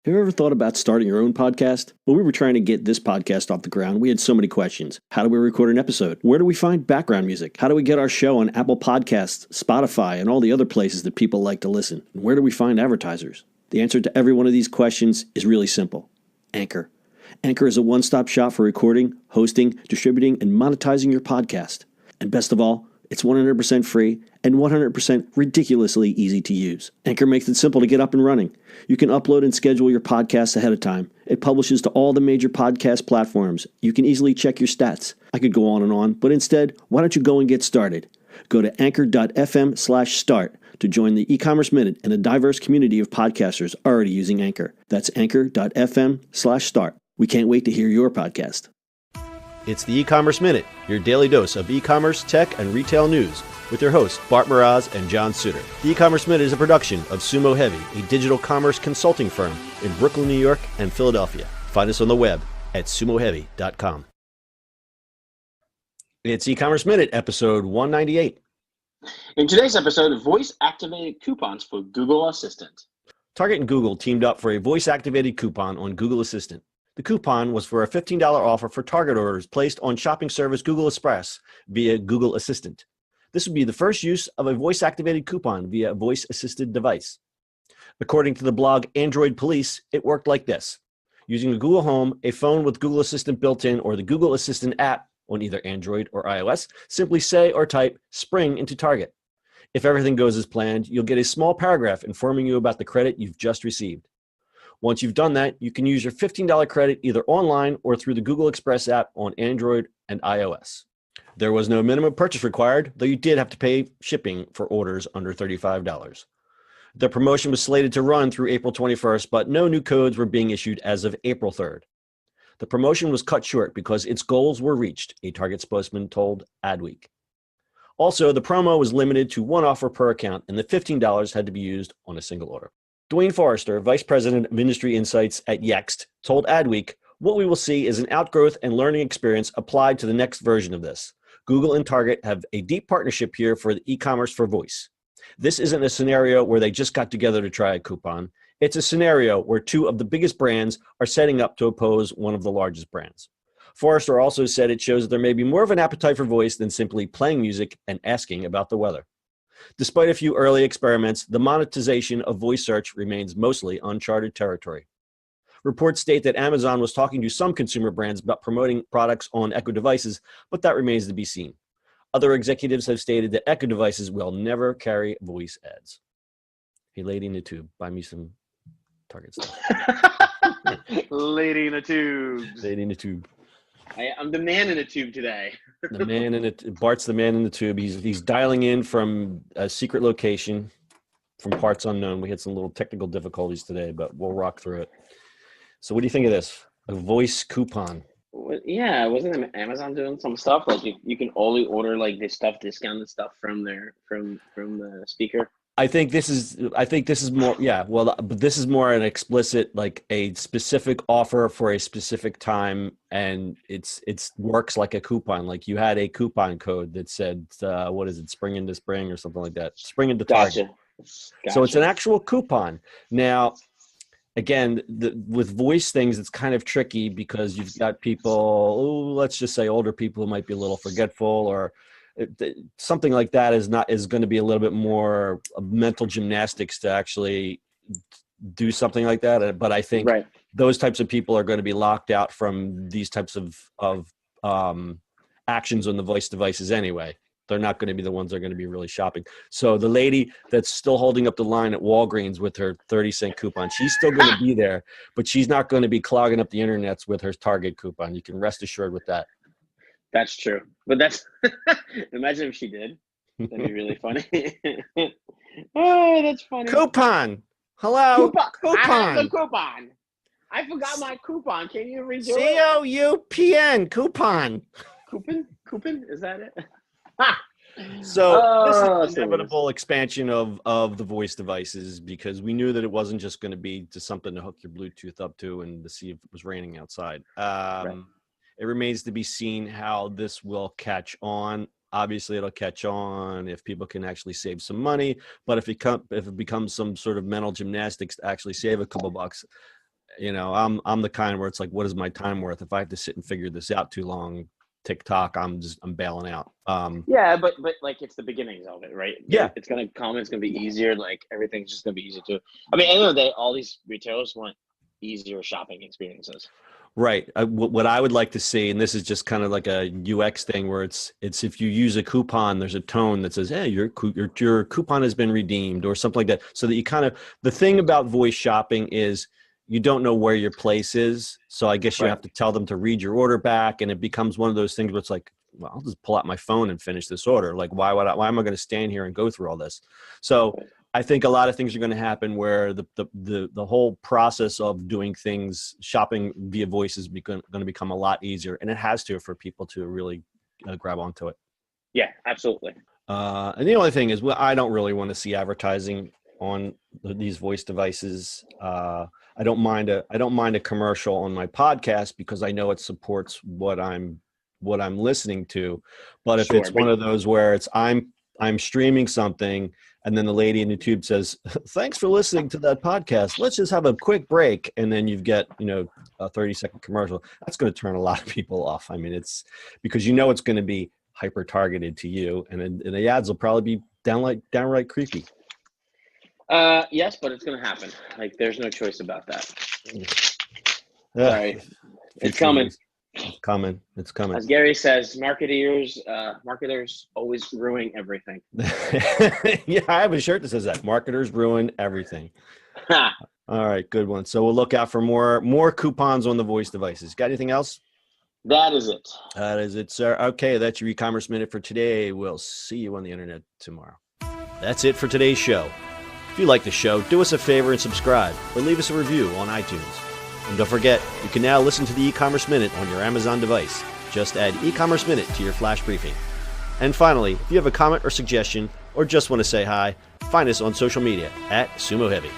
Have you ever thought about starting your own podcast? When we were trying to get this podcast off the ground, we had so many questions. How do we record an episode? Where do we find background music? How do we get our show on Apple Podcasts, Spotify, and all the other places that people like to listen? And where do we find advertisers? The answer to every one of these questions is really simple. Anchor. Anchor is a one-stop shop for recording, hosting, distributing, and monetizing your podcast. And best of all, it's 100% free and 100% ridiculously easy to use. Anchor makes it simple to get up and running. You can upload and schedule your podcasts ahead of time. It publishes to all the major podcast platforms. You can easily check your stats. I could go on, but instead, why don't you go and get started? Go to anchor.fm/start to join the e-commerce minute and a diverse community of podcasters already using Anchor. That's anchor.fm/start. We can't wait to hear your podcast. It's the E-commerce Minute, your daily dose of e-commerce, tech, and retail news with your hosts, Bart Mraz and John Suter. The E-commerce Minute is a production of Sumo Heavy, a digital commerce consulting firm in Brooklyn, New York, and Philadelphia. Find us on the web at sumoheavy.com. It's E-commerce Minute, episode 198. In today's episode, voice-activated coupons for Google Assistant. Target and Google teamed up for a voice-activated coupon on Google Assistant. The coupon was for a $15 offer for Target orders placed on shopping service Google Express via Google Assistant. This would be the first use of a voice-activated coupon via a voice-assisted device. According to the blog Android Police, it worked like this. Using the Google Home, a phone with Google Assistant built in, or the Google Assistant app on either Android or iOS, simply say or type "Spring" into Target. If everything goes as planned, you'll get a small paragraph informing you about the credit you've just received. Once you've done that, you can use your $15 credit either online or through the Google Express app on Android and iOS. There was no minimum purchase required, though you did have to pay shipping for orders under $35. The promotion was slated to run through April 21st, but no new codes were being issued as of April 3rd. The promotion was cut short because its goals were reached, a Target spokesman told Adweek. Also, the promo was limited to one offer per account, and the $15 had to be used on a single order. Dwayne Forrester, Vice President of Industry Insights at Yext, told Adweek, "What we will see is an outgrowth and learning experience applied to the next version of this. Google and Target have a deep partnership here for the e-commerce for voice. This isn't a scenario where they just got together to try a coupon. It's a scenario where two of the biggest brands are setting up to oppose one of the largest brands." Forrester also said it shows that there may be more of an appetite for voice than simply playing music and asking about the weather. Despite a few early experiments, the monetization of voice search remains mostly uncharted territory. Reports state that Amazon was talking to some consumer brands about promoting products on Echo devices, but that remains to be seen. Other executives have stated that Echo devices will never carry voice ads. Hey, lady in the tube, buy me some Target stuff. Lady in a tube. Lady in the tube. I'm the man in a tube today. Bart's the man in the tube. He's dialing in from a secret location from parts unknown. We had some little technical difficulties today, but we'll rock through it. So what do you think of this? A voice coupon. Yeah, wasn't Amazon doing some stuff? Like you can only order like this stuff, discounted stuff from the speaker. I think this is more, yeah, well, but this is more an explicit, like a specific offer for a specific time, and it's works like a coupon. Like you had a coupon code that said, what is it, spring into spring or something like that, spring into Target. Gotcha. So it's an actual coupon. Now, again, with voice things, it's kind of tricky because you've got people, let's just say older people who might be a little forgetful, or something like that is going to be a little bit more mental gymnastics to actually do something like that. But I think those types of people are going to be locked out from these types of actions on the voice devices anyway. They're not going to be the ones that are going to be really shopping. So the lady that's still holding up the line at Walgreens with her 30-cent coupon, she's still going to be there, but she's not going to be clogging up the internets with her Target coupon. You can rest assured with that. That's true. But that's imagine if she did. That'd be really funny. Oh, that's funny. Coupon. Hello. Coupon. I have the coupon. I forgot my coupon. Can you redo it? COUPN. Coupon. Coupon? Is that it? So this is an inevitable expansion of the voice devices, because we knew that it wasn't just going to be just something to hook your Bluetooth up to and to see if it was raining outside. It remains to be seen how this will catch on. Obviously, it'll catch on if people can actually save some money. But if it becomes some sort of mental gymnastics to actually save a couple bucks, You know, I'm the kind where it's like, what is my time worth? If I have to sit and figure this out too long, TikTok, I'm bailing out. Yeah, but like it's the beginnings of it, right? Yeah. It's gonna come. It's gonna be easier. Like everything's just gonna be easier to. I mean, at the end of the day, all these retailers want easier shopping experiences. Right. What I would like to see, and this is just kind of like a UX thing, where it's if you use a coupon, there's a tone that says, "Hey, your coupon has been redeemed," or something like that, so that you kind of, the thing about voice shopping is you don't know where your place is, so I guess you have to tell them to read your order back, and it becomes one of those things where it's like, well, I'll just pull out my phone and finish this order. Like, why am I going to stand here and go through all this? So I think a lot of things are going to happen where the whole process of doing things, shopping via voice, is going to become a lot easier, and it has to, for people to really grab onto it. Yeah, absolutely. And the only thing is, well, I don't really want to see advertising on these voice devices. I don't mind a commercial on my podcast because I know it supports what I'm listening to. But if it's one of those where it's I'm streaming something, and then the lady in the tube says, "Thanks for listening to that podcast. Let's just have a quick break." And then you've got, a 30-second commercial. That's going to turn a lot of people off. I mean, it's because it's going to be hyper targeted to you, and the ads will probably be downright creepy. Yes, but it's going to happen. Like, there's no choice about that. Sorry. It's coming. It's coming. As Gary says, marketers always ruin everything. Yeah, I have a shirt that says that. Marketers ruin everything. All right, good one. So we'll look out for more coupons on the voice devices. Got anything else? That is it. That is it, sir. Okay, that's your e-commerce minute for today. We'll see you on the internet tomorrow. That's it for today's show. If you like the show, do us a favor and subscribe, or leave us a review on iTunes. And don't forget, you can now listen to the e-commerce minute on your Amazon device. Just add e-commerce minute to your flash briefing. And finally, if you have a comment or suggestion, or just want to say hi, find us on social media @Sumo Heavy.